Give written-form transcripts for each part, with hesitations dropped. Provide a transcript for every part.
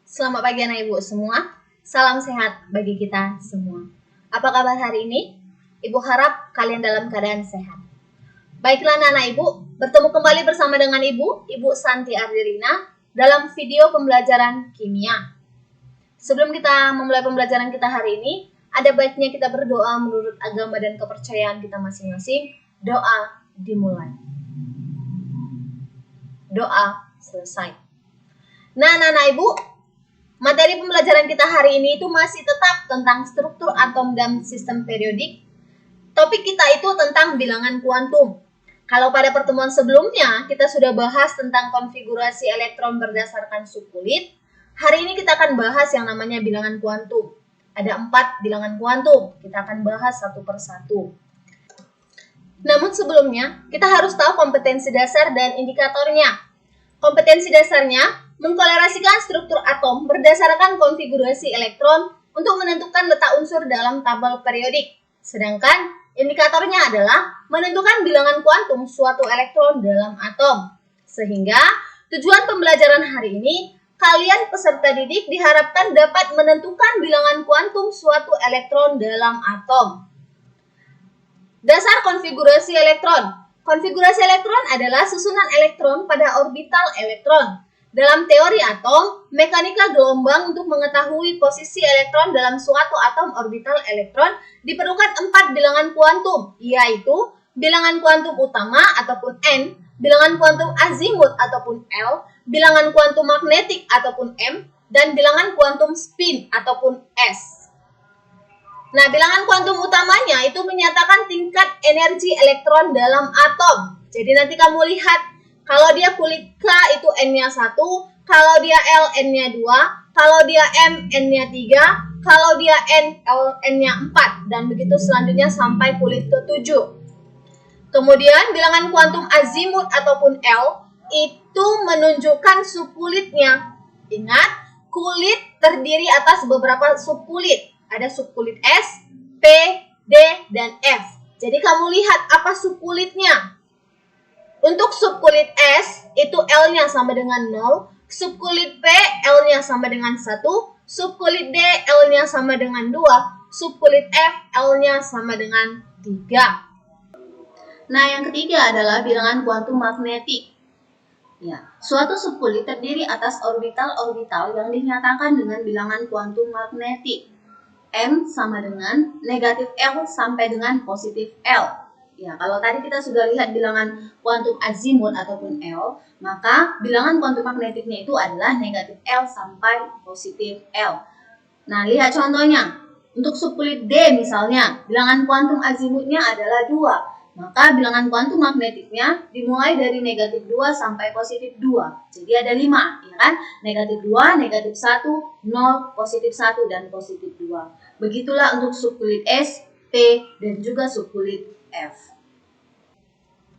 Selamat pagi anak ibu semua. Salam sehat bagi kita semua. Apa kabar hari ini? Ibu harap kalian dalam keadaan sehat. Baiklah anak ibu, bertemu kembali bersama dengan Ibu Santi Ardelina dalam video pembelajaran kimia. Sebelum kita memulai pembelajaran kita hari ini, ada baiknya kita berdoa menurut agama dan kepercayaan kita masing-masing. Doa dimulai. Doa selesai. Nah, anak ibu, materi pembelajaran kita hari ini itu masih tetap tentang struktur atom dan sistem periodik. Topik kita itu tentang bilangan kuantum. Kalau pada pertemuan sebelumnya kita sudah bahas tentang konfigurasi elektron berdasarkan subkulit, hari ini kita akan bahas yang namanya bilangan kuantum. Ada 4 bilangan kuantum, kita akan bahas satu persatu. Namun sebelumnya, kita harus tahu kompetensi dasar dan indikatornya. Kompetensi dasarnya mengkolerasikan struktur atom berdasarkan konfigurasi elektron untuk menentukan letak unsur dalam tabel periodik. Sedangkan indikatornya adalah menentukan bilangan kuantum suatu elektron dalam atom. Sehingga tujuan pembelajaran hari ini, kalian peserta didik diharapkan dapat menentukan bilangan kuantum suatu elektron dalam atom. Dasar konfigurasi elektron. Konfigurasi elektron adalah susunan elektron pada orbital elektron. Dalam teori atom, mekanika gelombang untuk mengetahui posisi elektron dalam suatu atom orbital elektron diperlukan 4 bilangan kuantum, yaitu bilangan kuantum utama ataupun N, bilangan kuantum azimut ataupun L, bilangan kuantum magnetik ataupun M, dan bilangan kuantum spin ataupun S. Nah, bilangan kuantum utamanya itu menyatakan tingkat energi elektron dalam atom. Jadi nanti kamu lihat, kalau dia kulit K itu N-nya 1, kalau dia L N-nya 2, kalau dia M N-nya 3, kalau dia N N-nya 4, dan begitu selanjutnya sampai kulit ke-7. Kemudian bilangan kuantum azimut ataupun L itu menunjukkan subkulitnya. Ingat, kulit terdiri atas beberapa subkulit. Ada subkulit S, P, D, dan F. Jadi kamu lihat apa subkulitnya. Untuk subkulit S, itu L-nya sama dengan 0. Subkulit P, L-nya sama dengan 1. Subkulit D, L-nya sama dengan 2. Subkulit F, L-nya sama dengan 3. Nah, yang ketiga adalah bilangan kuantum magnetik. Ya, suatu subkulit terdiri atas orbital-orbital yang dinyatakan dengan bilangan kuantum magnetik. M sama dengan negatif L sampai dengan positif L. Ya, kalau tadi kita sudah lihat bilangan kuantum azimut ataupun L, maka bilangan kuantum magnetiknya itu adalah negatif L sampai positif L. Nah, lihat contohnya. Untuk subkulit D misalnya, bilangan kuantum azimutnya adalah 2. Maka bilangan kuantum magnetiknya dimulai dari negatif 2 sampai positif 2. Jadi ada 5, ya kan? Negatif 2, negatif 1, 0, positif 1, dan positif 2. Begitulah untuk subkulit S, P, dan juga subkulit F.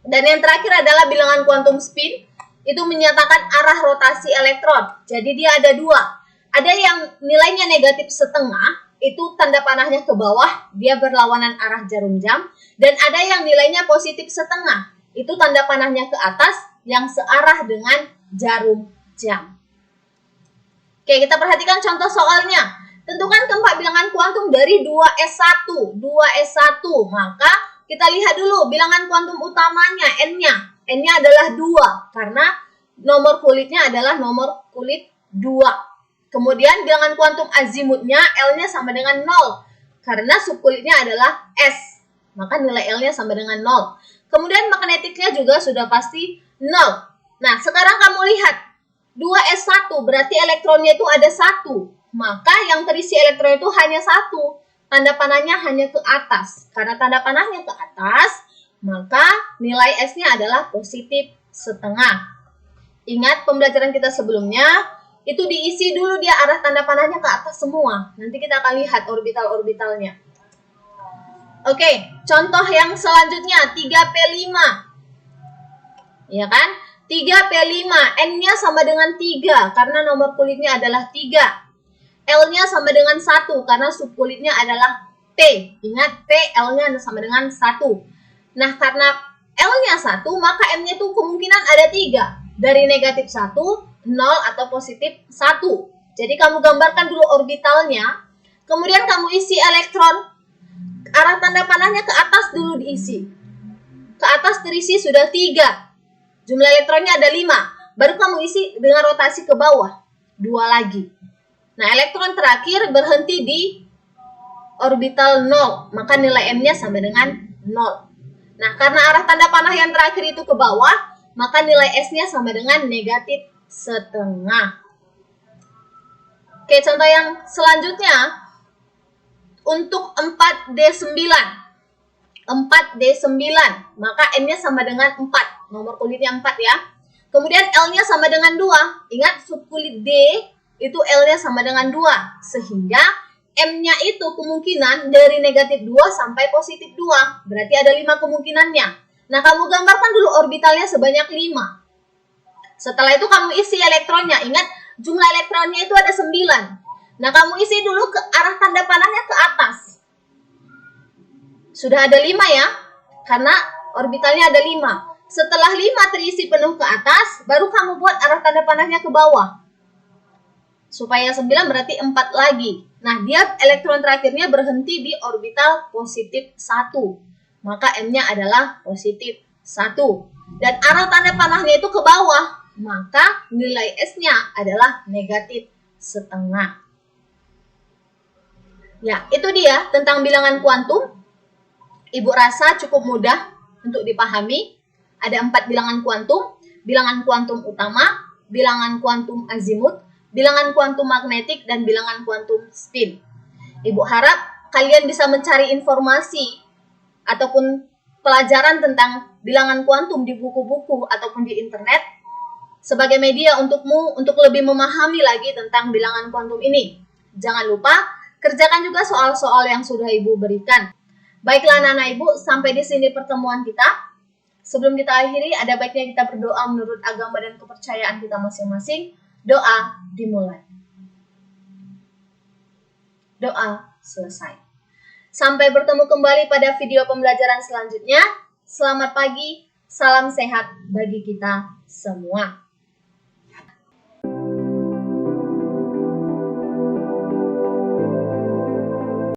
Dan yang terakhir adalah bilangan kuantum spin. Itu menyatakan arah rotasi elektron. Jadi dia ada 2. Ada yang nilainya negatif setengah, itu tanda panahnya ke bawah, dia berlawanan arah jarum jam. Dan ada yang nilainya positif setengah, itu tanda panahnya ke atas, yang searah dengan jarum jam. Oke, kita perhatikan contoh soalnya. Tentukan keempat bilangan kuantum dari 2S1. 2S1, maka kita lihat dulu bilangan kuantum utamanya, N-nya. N-nya adalah 2, karena nomor kulitnya adalah nomor kulit 2. Kemudian bilangan kuantum azimutnya, L-nya sama dengan 0, karena subkulitnya adalah S. Maka nilai L-nya sama dengan 0. Kemudian magnetiknya juga sudah pasti 0. Nah, sekarang kamu lihat. 2S1 berarti elektronnya itu ada 1. Maka yang terisi elektron itu hanya 1. Tanda panahnya hanya ke atas. Karena tanda panahnya ke atas, maka nilai S-nya adalah positif setengah. Ingat pembelajaran kita sebelumnya, itu diisi dulu dia arah tanda panahnya ke atas semua. Nanti kita akan lihat orbital-orbitalnya. Oke, contoh yang selanjutnya 3P5. Ya kan? 3P5, N-nya sama dengan 3 karena nomor kulitnya adalah 3. L-nya sama dengan 1 karena subkulitnya adalah P. Ingat, P, L-nya sama dengan 1. Nah, karena L-nya 1, maka M-nya itu kemungkinan ada 3. Dari negatif 1, 0, atau positif 1. Jadi kamu gambarkan dulu orbitalnya, kemudian kamu isi elektron, arah tanda panahnya ke atas dulu diisi. Ke atas terisi sudah 3, jumlah elektronnya ada 5, baru kamu isi dengan rotasi ke bawah, 2 lagi. Nah, elektron terakhir berhenti di orbital 0, maka nilai M-nya sama dengan 0. Nah, karena arah tanda panah yang terakhir itu ke bawah, maka nilai S-nya sama dengan negatif setengah. Oke, contoh yang selanjutnya, untuk 4D9, maka N-nya sama dengan 4, nomor kulitnya 4 ya. Kemudian L-nya sama dengan 2, ingat subkulit D itu L-nya sama dengan 2, sehingga M-nya itu kemungkinan dari negatif 2 sampai positif 2, berarti ada 5 kemungkinannya. Nah, kamu gambarkan dulu orbitalnya sebanyak 5. Setelah itu kamu isi elektronnya, ingat jumlah elektronnya itu ada 9. Nah, kamu isi dulu ke arah tanda panahnya ke atas. Sudah ada 5 ya, karena orbitalnya ada 5. Setelah 5 terisi penuh ke atas, baru kamu buat arah tanda panahnya ke bawah. Supaya 9 berarti 4 lagi. Nah, dia elektron terakhirnya berhenti di orbital positif 1. Maka M-nya adalah positif 1. Dan arah tanda panahnya itu ke bawah. Maka nilai S-nya adalah negatif setengah. Ya, itu dia tentang bilangan kuantum. Ibu rasa cukup mudah untuk dipahami. Ada 4 bilangan kuantum utama, bilangan kuantum azimut, bilangan kuantum magnetik, dan bilangan kuantum spin. Ibu harap kalian bisa mencari informasi ataupun pelajaran tentang bilangan kuantum di buku-buku ataupun di internet sebagai media untukmu untuk lebih memahami lagi tentang bilangan kuantum ini. Jangan lupa kerjakan juga soal-soal yang sudah Ibu berikan. Baiklah anak-anak Ibu, sampai di sini pertemuan kita. Sebelum kita akhiri, ada baiknya kita berdoa menurut agama dan kepercayaan kita masing-masing. Doa dimulai. Doa selesai. Sampai bertemu kembali pada video pembelajaran selanjutnya. Selamat pagi, salam sehat bagi kita semua.